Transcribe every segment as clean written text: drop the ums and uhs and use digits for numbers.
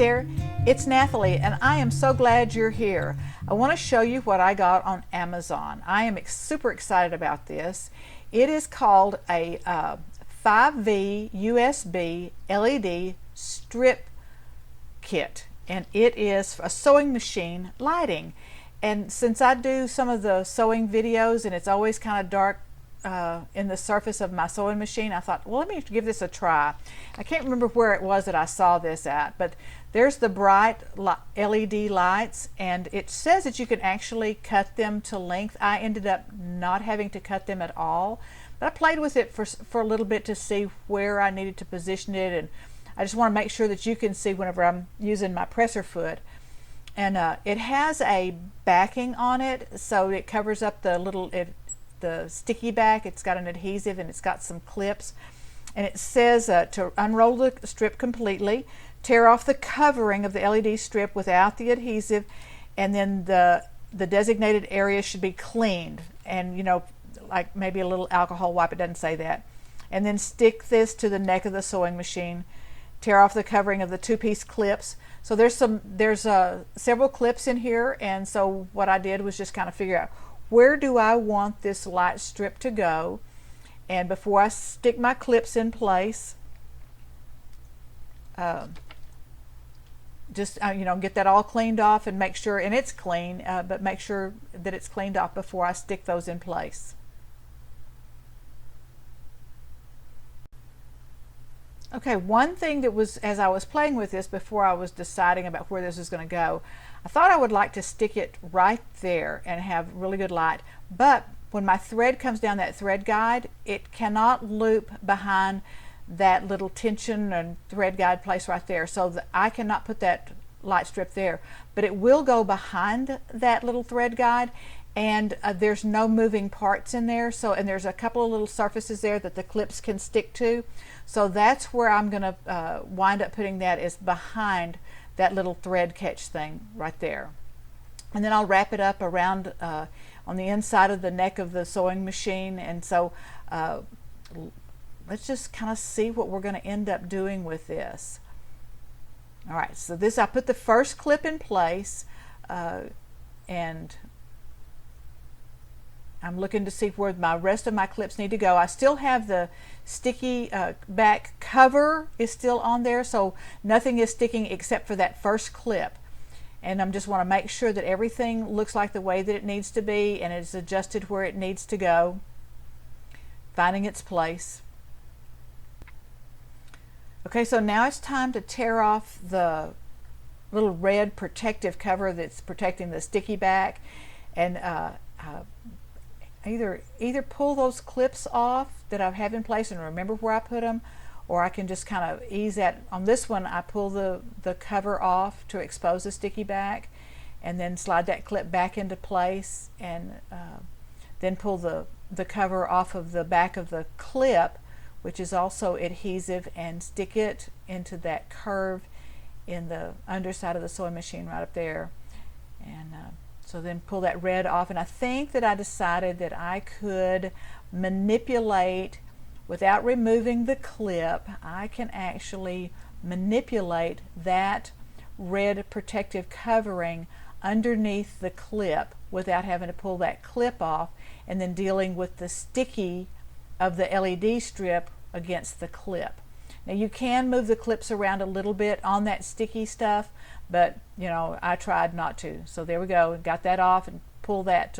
there, it's Nathalie and I am so glad you're here. I want to show you what I got on Amazon. I am super excited about this. It is called a 5V USB LED strip kit, and it is a sewing machine lighting. And since I do some of the sewing videos and it's always kind of dark in the surface of my sewing machine, I thought, well, let me give this a try. I can't remember where it was that I saw this at, but there's the bright LED lights, and it says that you can actually cut them to length. I ended up not having to cut them at all, but I played with it for a little bit to see where I needed to position it, and I just want to make sure that you can see whenever I'm using my presser foot. And it has a backing on it, so it covers up the sticky back. It's got an adhesive and it's got some clips, and it says to unroll the strip completely, tear off the covering of the LED strip without the adhesive, and then the designated area should be cleaned, and like maybe a little alcohol wipe. It doesn't say that. And then stick this to the neck of the sewing machine, tear off the covering of the two-piece clips. So there's several clips in here, and so what I did was just kind of figure out, where do I want this light strip to go? And before I stick my clips in place, just get that all cleaned off and make sure, and it's clean, but make sure that it's cleaned off before I stick those in place. Okay, one thing that was, as I was playing with this before I was deciding about where this is going to go, I thought I would like to stick it right there and have really good light, but when my thread comes down that thread guide, it cannot loop behind that little tension and thread guide place right there, so that I cannot put that light strip there, but it will go behind that little thread guide, and there's no moving parts in there, and there's a couple of little surfaces there that the clips can stick to, so that's where I'm going to wind up putting that, is behind that little thread catch thing right there. And then I'll wrap it up around on the inside of the neck of the sewing machine, and so let's just kind of see what we're going to end up doing with this. All right, so this, I put the first clip in place, and I'm looking to see where my rest of my clips need to go. I still have the sticky back cover is still on there, so nothing is sticking except for that first clip. And I just want to make sure that everything looks like the way that it needs to be and it's adjusted where it needs to go, finding its place. Okay, so now it's time to tear off the little red protective cover that's protecting the sticky back, and either pull those clips off that I have in place and remember where I put them, or I can just kind of ease that. On this one, I pull the cover off to expose the sticky back, and then slide that clip back into place, and then pull the cover off of the back of the clip, which is also adhesive, and stick it into that curve in the underside of the sewing machine right up there. And so then pull that red off, and I think that I decided that I could manipulate, without removing the clip, I can actually manipulate that red protective covering underneath the clip without having to pull that clip off, and then dealing with the sticky of the LED strip against the clip. Now you can move the clips around a little bit on that sticky stuff, but I tried not to. So there we go, got that off, and pull that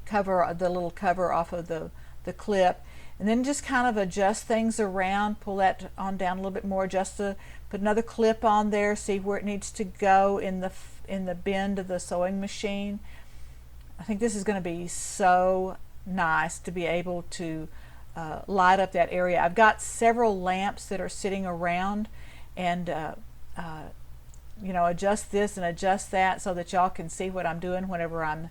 cover, the little cover off of the clip, and then just kind of adjust things around, pull that on down a little bit more, just to put another clip on there, see where it needs to go in the bend of the sewing machine. I think this is going to be so nice to be able to light up that area. I've got several lamps that are sitting around, and adjust this and adjust that so that y'all can see what I'm doing whenever I'm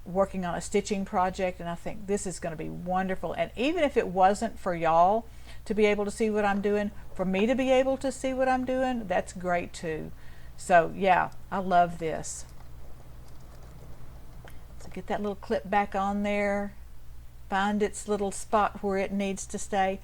working on a stitching project, and I think this is going to be wonderful. And even if it wasn't for y'all to be able to see what I'm doing, for me to be able to see what I'm doing, that's great too. So yeah, I love this. So get that little clip back on there, find its little spot where it needs to stay.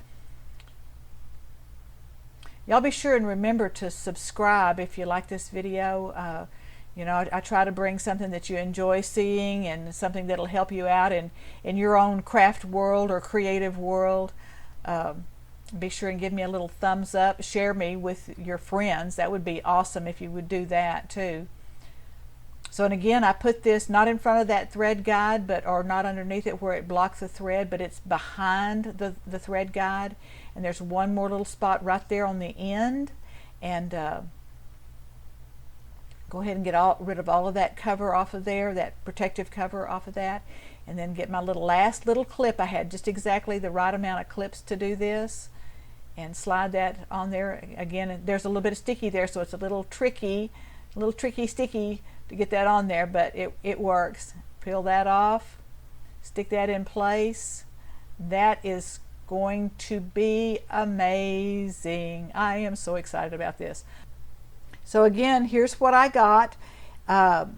Y'all be sure and remember to subscribe if you like this video. You know, I try to bring something that you enjoy seeing and something that'll help you out in your own craft world or creative world. Be sure and give me a little thumbs up. Share me with your friends. That would be awesome if you would do that too. So, and again, I put this not in front of that thread guide, or not underneath it where it blocks the thread, but it's behind the thread guide. And there's one more little spot right there on the end. And go ahead and get rid of all of that cover off of there, that protective cover off of that. And then get my last little clip. I had just exactly the right amount of clips to do this. And slide that on there. Again, there's a little bit of sticky there, so it's a little tricky sticky to get that on there, but it works. Peel that off, stick that in place. That is going to be amazing. I am so excited about this. So again, here's what I got. 5V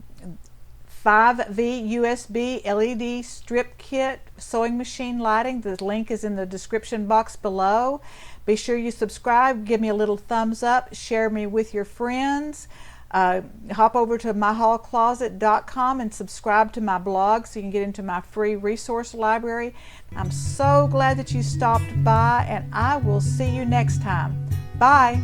USB LED strip kit, sewing machine lighting. The link is in the description box below. Be sure you subscribe, give me a little thumbs up, share me with your friends. Hop over to myhallcloset.com and subscribe to my blog so you can get into my free resource library. I'm so glad that you stopped by, and I will see you next time. Bye.